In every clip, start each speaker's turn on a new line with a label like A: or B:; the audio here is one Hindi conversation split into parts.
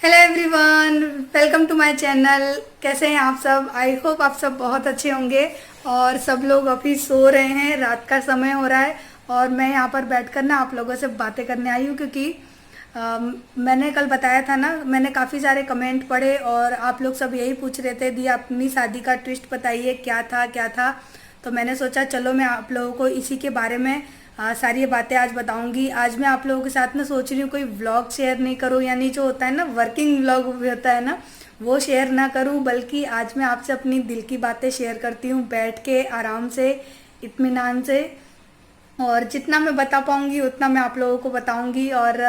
A: Hello everyone, welcome to my channel. कैसे हैं आप सब? आई होप आप सब बहुत अच्छे होंगे। और सब लोग अभी सो रहे हैं, रात का समय हो रहा है और मैं यहाँ पर बैठकर ना आप लोगों से बातें करने आई हूँ क्योंकि मैंने कल बताया था ना, मैंने काफ़ी सारे कमेंट पढ़े और आप लोग सब यही पूछ रहे थे दी अपनी शादी का ट्विस्ट बताइए, क्या था क्या था। तो मैंने सोचा चलो मैं आप लोगों को इसी के बारे में सारी बातें आज बताऊंगी। आज मैं आप लोगों के साथ ना सोच रही हूँ कोई व्लॉग शेयर नहीं करूँ, यानी जो होता है ना वर्किंग व्लॉग होता है ना, वो शेयर ना करूँ, बल्कि आज मैं आपसे अपनी दिल की बातें शेयर करती हूँ बैठ के आराम से, इत्मीनान से। और जितना मैं बता पाऊंगी उतना मैं आप लोगों को बताऊंगी। और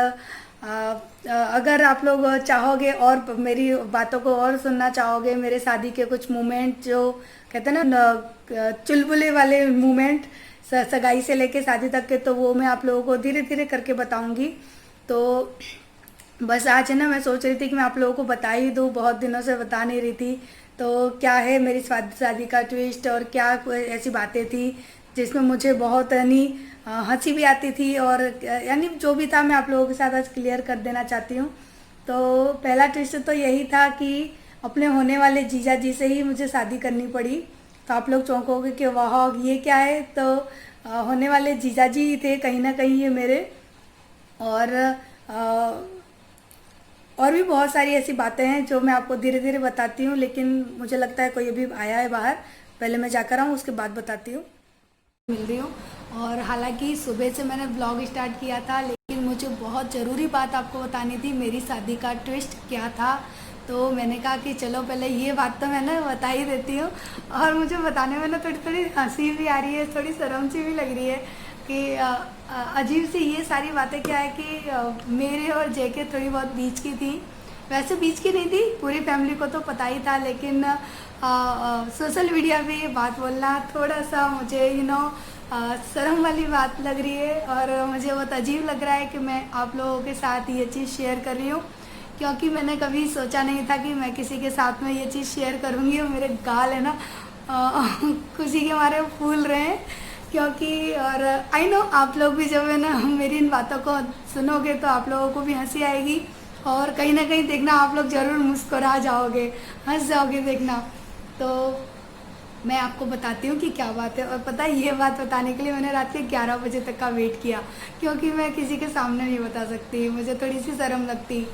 A: अगर आप लोग चाहोगे और मेरी बातों को और सुनना चाहोगे, मेरे शादी के कुछ मोमेंट जो कहते हैं ना चुलबुले वाले मोमेंट सगाई से लेके शादी तक के, तो वो मैं आप लोगों को धीरे धीरे करके बताऊंगी। तो बस आज है ना, मैं सोच रही थी कि मैं आप लोगों को बता ही दूँ, बहुत दिनों से बता नहीं रही थी। तो क्या है मेरी शादी का ट्विस्ट और क्या ऐसी बातें थी जिसमें मुझे बहुत यानी हंसी भी आती थी, और यानी जो भी था मैं आप लोगों के साथ आज क्लियर कर देना चाहती हूँ। तो पहला ट्विस्ट तो यही था कि अपने होने वाले जीजा जी से ही मुझे शादी करनी पड़ी। तो आप लोग चौंकोगे कि वाह ये क्या है, तो होने वाले जीजा जी ही थे कहीं ना कहीं ये मेरे। और और भी बहुत सारी ऐसी बातें हैं जो मैं आपको धीरे धीरे बताती हूँ, लेकिन मुझे लगता है कोई अभी आया है बाहर, पहले मैं जाकर आऊँ उसके बाद बताती हूँ। मिल रही हूँ। और हालांकि सुबह से मैंने ब्लॉग स्टार्ट किया था, लेकिन मुझे बहुत ज़रूरी बात आपको बतानी थी, मेरी शादी का ट्विस्ट क्या था। तो मैंने कहा कि चलो पहले ये बात तो मैं ना बता ही देती हूँ। और मुझे बताने में ना थोड़ी थोड़ी हंसी भी आ रही है, थोड़ी शर्म सी भी लग रही है कि अजीब सी ये सारी बातें क्या है कि मेरे और जय के थोड़ी बहुत बीच की थी। वैसे बीच की नहीं थी, पूरी फैमिली को तो पता ही था, लेकिन सोशल मीडिया पे ये बात बोलना थोड़ा सा मुझे शर्म वाली बात लग रही है। और मुझे बहुत अजीब लग रहा है कि मैं आप लोगों के साथ ये चीज़ शेयर कर रही हूँ, क्योंकि मैंने कभी सोचा नहीं था कि मैं किसी के साथ में ये चीज़ शेयर करूँगी। और मेरे गाल है ना खुशी के मारे फूल रहे हैं, क्योंकि और आई नो आप लोग भी जब है ना मेरी इन बातों को सुनोगे तो आप लोगों को भी हंसी आएगी, और कहीं ना कहीं देखना आप लोग ज़रूर मुस्कुरा जाओगे, हंस जाओगे देखना। तो मैं आपको बताती हूँ कि क्या बात है। और पता है ये बात बताने के लिए मैंने रात के 11 बजे तक का वेट किया, क्योंकि मैं किसी के सामने नहीं बता सकती, मुझे थोड़ी सी शर्म लगती,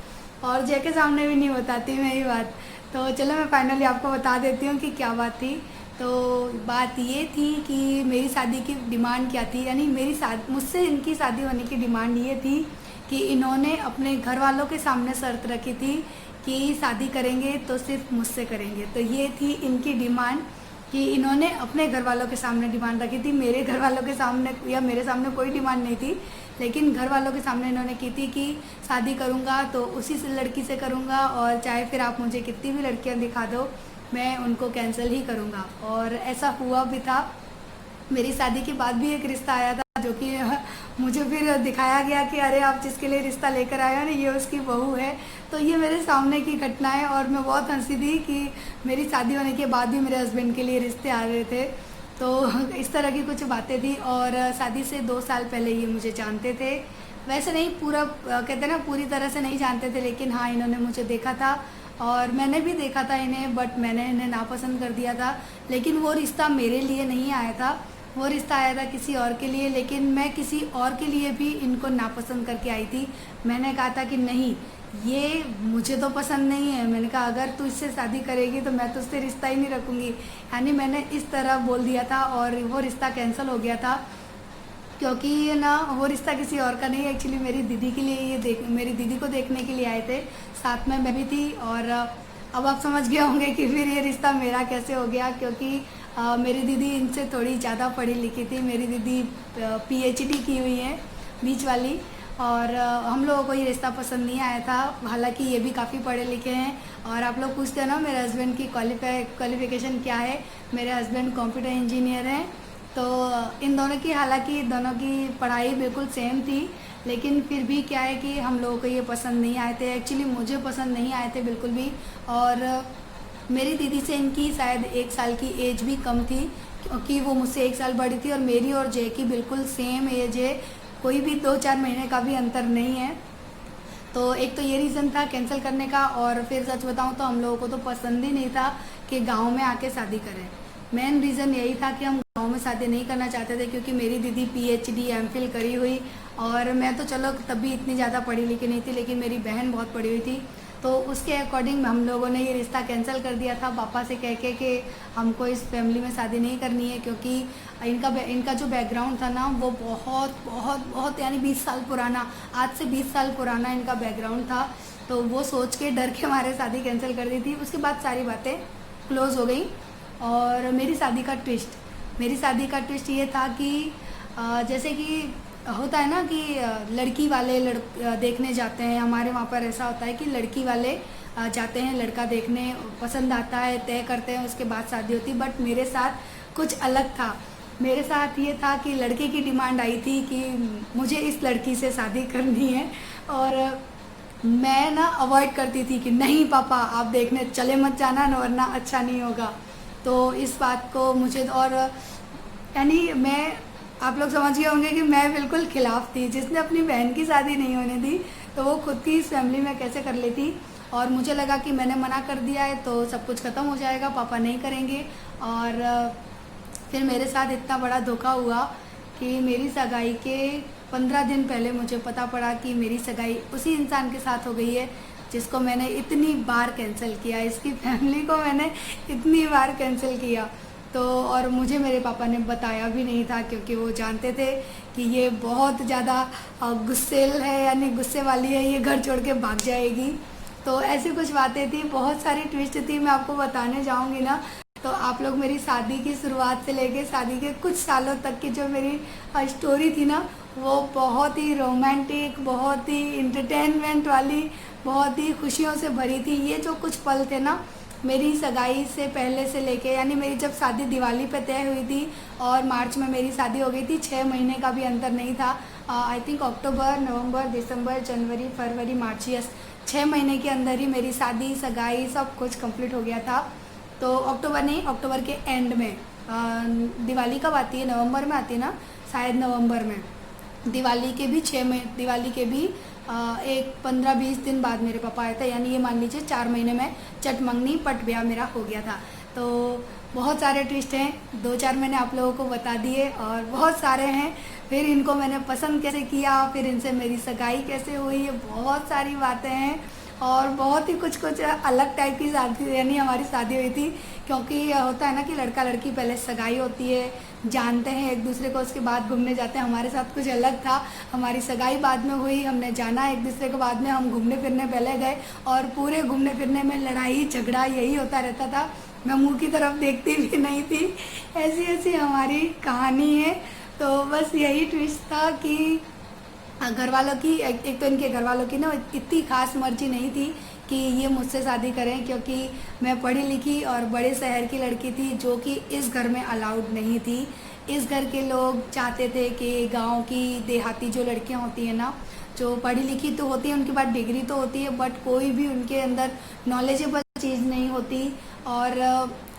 A: और जय के सामने भी नहीं बताती मैं ये बात। तो चलो मैं फाइनली आपको बता देती हूँ कि क्या बात थी। तो बात ये थी कि मेरी शादी की डिमांड क्या थी, यानी मुझसे इनकी शादी होने की डिमांड ये थी कि इन्होंने अपने घर वालों के सामने शर्त रखी थी कि शादी करेंगे तो सिर्फ मुझसे करेंगे। तो ये थी इनकी डिमांड कि इन्होंने अपने घर वालों के सामने डिमांड रखी थी। मेरे घर वालों के सामने या मेरे सामने कोई डिमांड नहीं थी, लेकिन घर वालों के सामने इन्होंने की थी कि शादी करूँगा तो उसी से लड़की से करूँगा, और चाहे फिर आप मुझे कितनी भी लड़कियाँ दिखा दो मैं उनको कैंसिल ही करूँगा। और ऐसा हुआ भी था। मेरी शादी के बाद भी एक रिश्ता आया था, जो कि मुझे फिर दिखाया गया कि अरे आप जिसके लिए रिश्ता लेकर आए हो ना ये उसकी बहू है। तो ये मेरे सामने की घटना है, और मैं बहुत हंसी थी कि मेरी शादी होने के बाद भी मेरे हस्बैंड के लिए रिश्ते आ रहे थे। तो इस तरह की कुछ बातें थी। और शादी से 2 साल पहले ये मुझे जानते थे, वैसे नहीं पूरा कहते हैं ना पूरी तरह से नहीं जानते थे, लेकिन हाँ इन्होंने मुझे देखा था और मैंने भी देखा था इन्हें, बट मैंने इन्हें नापसंद कर दिया था। लेकिन वो रिश्ता मेरे लिए नहीं आया था, वो रिश्ता आया था किसी और के लिए, लेकिन मैं किसी और के लिए भी इनको नापसंद करके आई थी। मैंने कहा था कि नहीं ये मुझे तो पसंद नहीं है, मैंने कहा अगर तू इससे शादी करेगी तो मैं तो उससे रिश्ता ही नहीं रखूँगी, यानी मैंने इस तरह बोल दिया था। और वो रिश्ता कैंसिल हो गया था, क्योंकि ना वो रिश्ता किसी और का नहीं, एक्चुअली मेरी दीदी के लिए ये मेरी दीदी को देखने के लिए आए थे, साथ में मैं भी थी। और अब आप समझ गए होंगे कि फिर ये रिश्ता मेरा कैसे हो गया, क्योंकि मेरी दीदी इनसे थोड़ी ज़्यादा पढ़ी लिखी थी। मेरी दीदी PhD की हुई है, बीच वाली। और हम लोगों को ये रिश्ता पसंद नहीं आया था, हालांकि ये भी काफ़ी पढ़े लिखे हैं। और आप लोग पूछते हैं ना मेरे हस्बैंड की क्वालिफ़िकेशन क्या है, मेरे हस्बैंड कंप्यूटर इंजीनियर हैं। तो इन दोनों की हालांकि दोनों की पढ़ाई बिल्कुल सेम थी, लेकिन फिर भी क्या है कि हम लोगों को ये पसंद नहीं आए थे, एक्चुअली मुझे पसंद नहीं आए थे बिल्कुल भी। और मेरी दीदी से इनकी शायद 1 साल की एज भी कम थी, क्योंकि वो मुझसे 1 साल बड़ी थी, और मेरी और जय की बिल्कुल सेम एज है, कोई भी 2-4 महीने का भी अंतर नहीं है। तो एक तो ये रीज़न था कैंसिल करने का, और फिर सच बताऊं तो हम लोगों को तो पसंद ही नहीं था कि गांव में आके शादी करें। मेन रीज़न यही था कि हम गांव में शादी नहीं करना चाहते थे, क्योंकि मेरी दीदी PhD MPhil करी हुई, और मैं तो चलो तब भी इतनी ज़्यादा पढ़ी लिखी नहीं थी, लेकिन मेरी बहन बहुत पढ़ी हुई थी। तो उसके अकॉर्डिंग हम लोगों ने ये रिश्ता कैंसिल कर दिया था पापा से कह के कि हमको इस फैमिली में शादी नहीं करनी है, क्योंकि इनका जो बैकग्राउंड था ना वो बहुत बहुत बहुत यानी 20 साल पुराना, आज से 20 साल पुराना इनका बैकग्राउंड था। तो वो सोच के डर के हमारे शादी कैंसिल कर दी थी। उसके बाद सारी बातें क्लोज़ हो गई। और मेरी शादी का ट्विस्ट ये था कि जैसे कि होता है ना कि लड़की वाले देखने जाते हैं, हमारे वहाँ पर ऐसा होता है कि लड़की वाले जाते हैं लड़का देखने, पसंद आता है, तय करते हैं, उसके बाद शादी होती। बट मेरे साथ कुछ अलग था। मेरे साथ ये था कि लड़के की डिमांड आई थी कि मुझे इस लड़की से शादी करनी है, और मैं ना अवॉइड करती थी कि नहीं पापा आप देखने चले मत जाना न, वरना अच्छा नहीं होगा। तो इस बात को मुझे, और यानी मैं, आप लोग समझ गए होंगे कि मैं बिल्कुल खिलाफ थी। जिसने अपनी बहन की शादी नहीं होने दी तो वो खुद की इस फैमिली में कैसे कर लेती। और मुझे लगा कि मैंने मना कर दिया है तो सब कुछ ख़त्म हो जाएगा, पापा नहीं करेंगे। और फिर मेरे साथ इतना बड़ा धोखा हुआ कि मेरी सगाई के 15 दिन पहले मुझे पता पड़ा कि मेरी सगाई उसी इंसान के साथ हो गई है जिसको मैंने इतनी बार कैंसिल किया, इसकी फैमिली को मैंने इतनी बार कैंसिल किया। तो और मुझे मेरे पापा ने बताया भी नहीं था, क्योंकि वो जानते थे कि ये बहुत ज़्यादा गुस्सेल है, यानी गुस्से वाली है, ये घर छोड़ के भाग जाएगी। तो ऐसी कुछ बातें थी, बहुत सारी ट्विस्ट थी। मैं आपको बताने जाऊंगी ना तो आप लोग मेरी शादी की शुरुआत से लेके शादी के कुछ सालों तक की जो मेरी स्टोरी थी ना, वो बहुत ही रोमांटिक, बहुत ही इंटरटेनमेंट वाली, बहुत ही खुशियों से भरी थी। ये जो कुछ पल थे ना मेरी सगाई से पहले से लेके, यानी मेरी जब शादी दिवाली पे तय हुई थी और मार्च में मेरी शादी हो गई थी, 6 महीने का भी अंतर नहीं था। I think October, November, December, January, February, March, yes 6 महीने के अंदर ही मेरी शादी, सगाई सब कुछ कंप्लीट हो गया था। तो अक्टूबर नहीं, अक्टूबर के एंड में, दिवाली कब आती है, नवंबर में आती है ना, शायद नवंबर में। दिवाली के भी 6 महीने, दिवाली के भी एक 15-20 दिन बाद मेरे पापा आए थे, यानी ये मान लीजिए 4 महीने में चट मंगनी पट ब्याह मेरा हो गया था। तो बहुत सारे ट्विस्ट हैं, 2-4 मैंने आप लोगों को बता दिए, और बहुत सारे हैं। फिर इनको मैंने पसंद कैसे किया, फिर इनसे मेरी सगाई कैसे हुई, ये बहुत सारी बातें हैं। और बहुत ही कुछ अलग टाइप की शादी, यानी हमारी शादी हुई थी, क्योंकि होता है ना कि लड़का लड़की पहले सगाई होती है, जानते हैं एक दूसरे को, उसके बाद घूमने जाते हैं। हमारे साथ कुछ अलग था, हमारी सगाई बाद में हुई, हमने जाना एक दूसरे के बाद में, हम घूमने फिरने पहले गए, और पूरे घूमने फिरने में लड़ाई झगड़ा यही होता रहता था। मैं मुँह की तरफ देखती भी नहीं थी। ऐसी ऐसी हमारी कहानी है। तो बस यही ट्विस्ट था कि घर वालों की, एक तो इनके घर वालों की ना इतनी खास मर्जी नहीं थी कि ये मुझसे शादी करें, क्योंकि मैं पढ़ी लिखी और बड़े शहर की लड़की थी जो कि इस घर में अलाउड नहीं थी। इस घर के लोग चाहते थे कि गांव की देहाती जो लड़कियां होती हैं ना, जो पढ़ी लिखी तो होती है, उनके पास डिग्री तो होती है, बट कोई भी उनके अंदर नॉलेजेबल चीज़ नहीं होती। और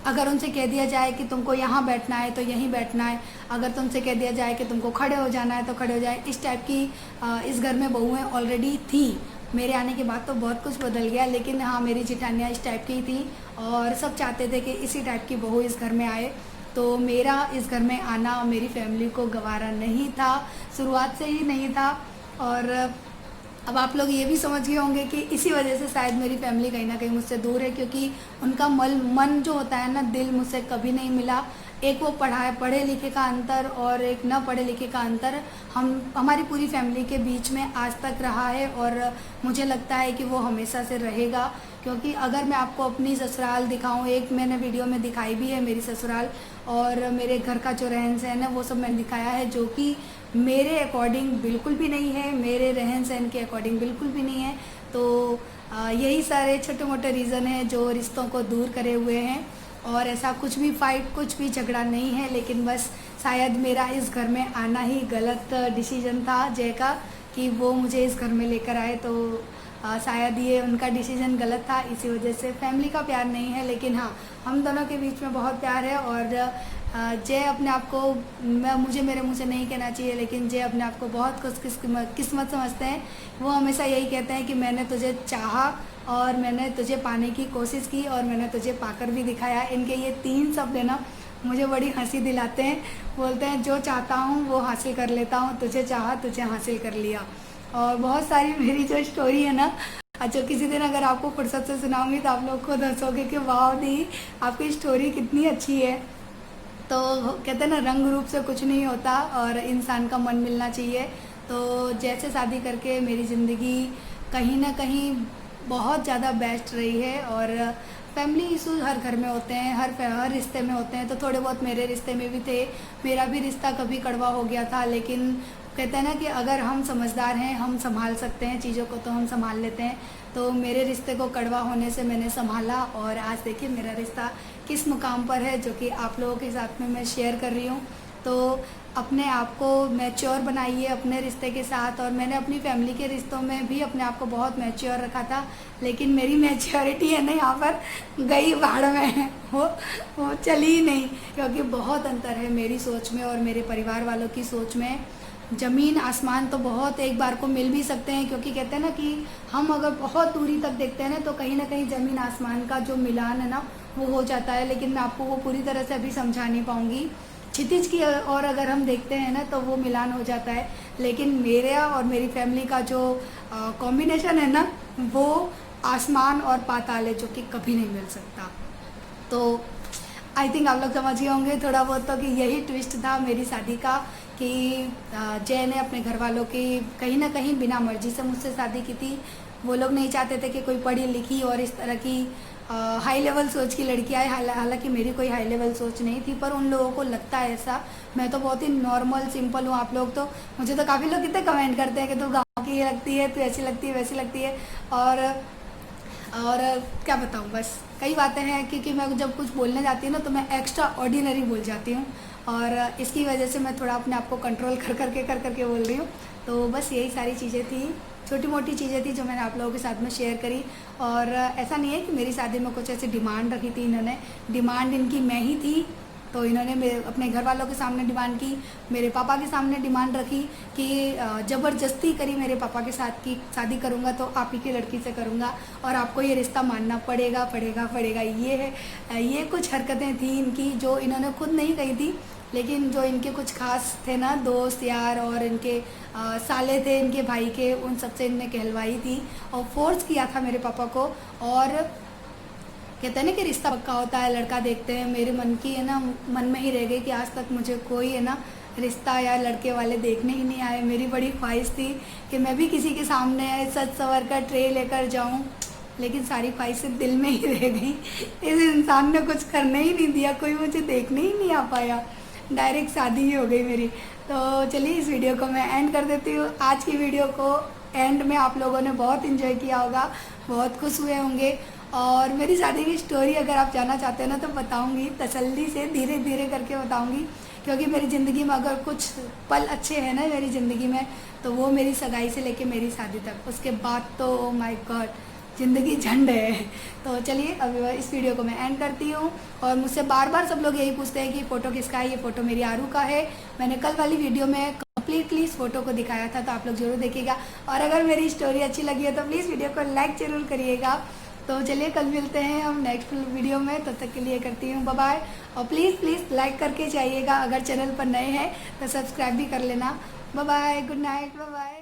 A: अगर उनसे कह दिया जाए कि तुमको यहाँ बैठना है तो यहीं बैठना है, अगर तुमसे कह दिया जाए कि तुमको खड़े हो जाना है तो खड़े हो जाए, इस टाइप की इस घर में बहुएं ऑलरेडी थी। मेरे आने के बाद तो बहुत कुछ बदल गया, लेकिन हाँ मेरी जिठानियाँ इस टाइप की थी, और सब चाहते थे कि इसी टाइप की बहू इस घर में आए। तो मेरा इस घर में आना मेरी फैमिली को गवारा नहीं था, शुरुआत से ही नहीं था। और अब आप लोग ये भी समझ गए होंगे कि इसी वजह से शायद मेरी फैमिली कहीं ना कहीं मुझसे दूर है, क्योंकि उनका मन जो होता है ना, दिल मुझसे कभी नहीं मिला। एक वो पढ़े लिखे का अंतर और एक न पढ़े लिखे का अंतर हमारी पूरी फैमिली के बीच में आज तक रहा है, और मुझे लगता है कि वो हमेशा से रहेगा। क्योंकि अगर मैं आपको अपनी ससुराल दिखाऊं, एक मैंने वीडियो में दिखाई भी है मेरी ससुराल, और मेरे घर का जो रहन सहन है वो सब मैंने दिखाया है, जो कि मेरे अकॉर्डिंग बिल्कुल भी नहीं है, मेरे रहन सहन के अकॉर्डिंग बिल्कुल भी नहीं है। तो यही सारे छोटे मोटे रीज़न हैं जो रिश्तों को दूर करे हुए हैं, और ऐसा कुछ भी फाइट, कुछ भी झगड़ा नहीं है। लेकिन बस शायद मेरा इस घर में आना ही गलत डिसीजन था जय का, कि वो मुझे इस घर में लेकर आए। तो शायद ये उनका डिसीजन गलत था, इसी वजह से फैमिली का प्यार नहीं है, लेकिन हाँ हम दोनों के बीच में बहुत प्यार है। और जय अपने आप को, मुझे मेरे मुँह से नहीं कहना चाहिए, लेकिन जय अपने आप को बहुत किस्मत समझते हैं। वो हमेशा यही कहते हैं कि मैंने तुझे चाहा और मैंने तुझे पाने की कोशिश की और मैंने तुझे पाकर भी दिखाया। इनके ये 3 शब्द है ना, मुझे बड़ी हंसी दिलाते हैं। बोलते हैं जो चाहता हूँ वो हासिल कर लेता हूँ, तुझे चाहा तुझे हासिल कर लिया। और बहुत सारी मेरी जो स्टोरी है ना, अच्छा किसी दिन अगर आपको फुर्सत से सुनाऊंगी तो आप लोग खुद हंसोगे कि वाह दी आपकी स्टोरी कितनी अच्छी है। तो कहते हैं ना, रंग रूप से कुछ नहीं होता और इंसान का मन मिलना चाहिए। तो जैसे शादी करके मेरी ज़िंदगी कहीं ना कहीं बहुत ज़्यादा बेस्ट रही है। और फैमिली इशूज़ हर घर में होते हैं, हर रिश्ते में होते हैं। तो थोड़े बहुत मेरे रिश्ते में भी थे, मेरा भी रिश्ता कभी कड़वा हो गया था, लेकिन कहते हैं ना कि अगर हम समझदार हैं, हम संभाल सकते हैं चीज़ों को, तो हम संभाल लेते हैं। तो मेरे रिश्ते को कड़वा होने से मैंने संभाला और आज देखिए मेरा रिश्ता किस मुकाम पर है, जो कि आप लोगों के साथ में मैं शेयर कर रही हूँ। तो अपने आप को मैच्योर बनाइए अपने रिश्ते के साथ। और मैंने अपनी फैमिली के रिश्तों में भी अपने आप को बहुत मैच्योर रखा था, लेकिन मेरी मैच्योरिटी है ना यहाँ पर गई भाड़ में, वो चली ही नहीं, क्योंकि बहुत अंतर है मेरी सोच में और मेरे परिवार वालों की सोच में। ज़मीन आसमान तो बहुत एक बार को मिल भी सकते हैं, क्योंकि कहते हैं ना कि हम अगर बहुत दूरी तक देखते हैं ना कहीं ज़मीन आसमान का जो मिलान है ना वो हो जाता है, लेकिन मैं आपको वो पूरी तरह से अभी समझा नहीं पाऊँगी। क्षितिज की और अगर हम देखते हैं ना तो वो मिलान हो जाता है, लेकिन मेरे और मेरी फैमिली का जो कॉम्बिनेशन है ना वो आसमान और पाताल है, जो कि कभी नहीं मिल सकता। तो आई थिंक आप लोग समझ गए होंगे थोड़ा बहुत तो कि यही ट्विस्ट था मेरी शादी का, कि जय ने अपने घर वालों की कहीं ना कहीं बिना मर्जी से मुझसे शादी की थी। वो लोग नहीं चाहते थे कि कोई पढ़ी लिखी और इस तरह की हाई लेवल सोच की लड़की आए। हालांकि मेरी कोई हाई लेवल सोच नहीं थी, पर उन लोगों को लगता है ऐसा। मैं तो बहुत ही नॉर्मल सिंपल हूँ। आप लोग तो, मुझे तो काफ़ी लोग कितने कमेंट करते हैं कि तू गाँव की लगती है, तू ऐसी लगती है वैसी लगती है। और क्या बताऊँ, बस कई बातें हैं, क्योंकि मैं जब कुछ बोलने जाती हूँ ना तो मैं एक्स्ट्रा ऑर्डिनरी बोल जाती हूँ, और इसकी वजह से मैं थोड़ा अपने आप को कंट्रोल कर करके बोल रही हूँ। तो बस यही सारी चीज़ें थी, छोटी मोटी चीज़ें थी जो मैंने आप लोगों के साथ में शेयर करी। और ऐसा नहीं है कि मेरी शादी में कुछ ऐसी डिमांड रखी थी इन्होंने, डिमांड इनकी मैं ही थी। तो इन्होंने अपने घर वालों के सामने डिमांड की, मेरे पापा के सामने डिमांड रखी कि ज़बरदस्ती करी मेरे पापा के साथ की शादी करूँगा तो आप ही की लड़की से करूँगा और आपको ये रिश्ता मानना पड़ेगा। ये कुछ हरकतें थी इनकी जो इन्होंने खुद नहीं कही थी, लेकिन जो इनके कुछ खास थे ना दोस्त यार और इनके साले थे इनके भाई के, उन सबसे इनने कहलवाई थी और फोर्स किया था मेरे पापा को। और कहते हैं ना कि रिश्ता पक्का होता है, लड़का देखते हैं। मेरे मन की है ना, मन में ही रह गई कि आज तक मुझे कोई है ना रिश्ता या लड़के वाले देखने ही नहीं आए। मेरी बड़ी ख्वाहिश थी कि मैं भी किसी के सामने सज सवर कर ट्रे लेकर जाऊं, लेकिन सारी ख्वाहिशें दिल में ही रह गई। इस इंसान ने कुछ करने ही नहीं दिया, कोई मुझे देखने ही नहीं आ पाया, डायरेक्ट शादी ही हो गई मेरी। तो चलिए इस वीडियो को मैं एंड कर देती हूँ। आज की वीडियो को एंड में आप लोगों ने बहुत इन्जॉय किया होगा, बहुत खुश हुए होंगे। और मेरी शादी की स्टोरी अगर आप जानना चाहते हैं ना तो बताऊंगी, तसल्ली से धीरे धीरे करके बताऊंगी, क्योंकि मेरी ज़िंदगी में अगर कुछ पल अच्छे हैं ना मेरी ज़िंदगी में तो वो मेरी सगाई से लेके मेरी शादी तक, उसके बाद तो ओ माय गॉड ज़िंदगी झंड है। तो चलिए अब इस वीडियो को मैं एंड करती हूँ। और मुझसे बार बार सब लोग यही पूछते हैं कि फ़ोटो किसका है। ये फ़ोटो मेरी आरू का है। मैंने कल वाली वीडियो में कंप्लीटली इस फोटो को दिखाया था, तो आप लोग जरूर देखिएगा। और अगर मेरी स्टोरी अच्छी लगी है तो प्लीज़ वीडियो को लाइक ज़रूर करिएगा। तो चलिए कल मिलते हैं हम नेक्स्ट वीडियो में, तब तक के लिए करती हूँ बाय बाय। और प्लीज़ लाइक करके जाइएगा, अगर चैनल पर नए हैं तो सब्सक्राइब भी कर लेना। Bye bye, good night, bye bye.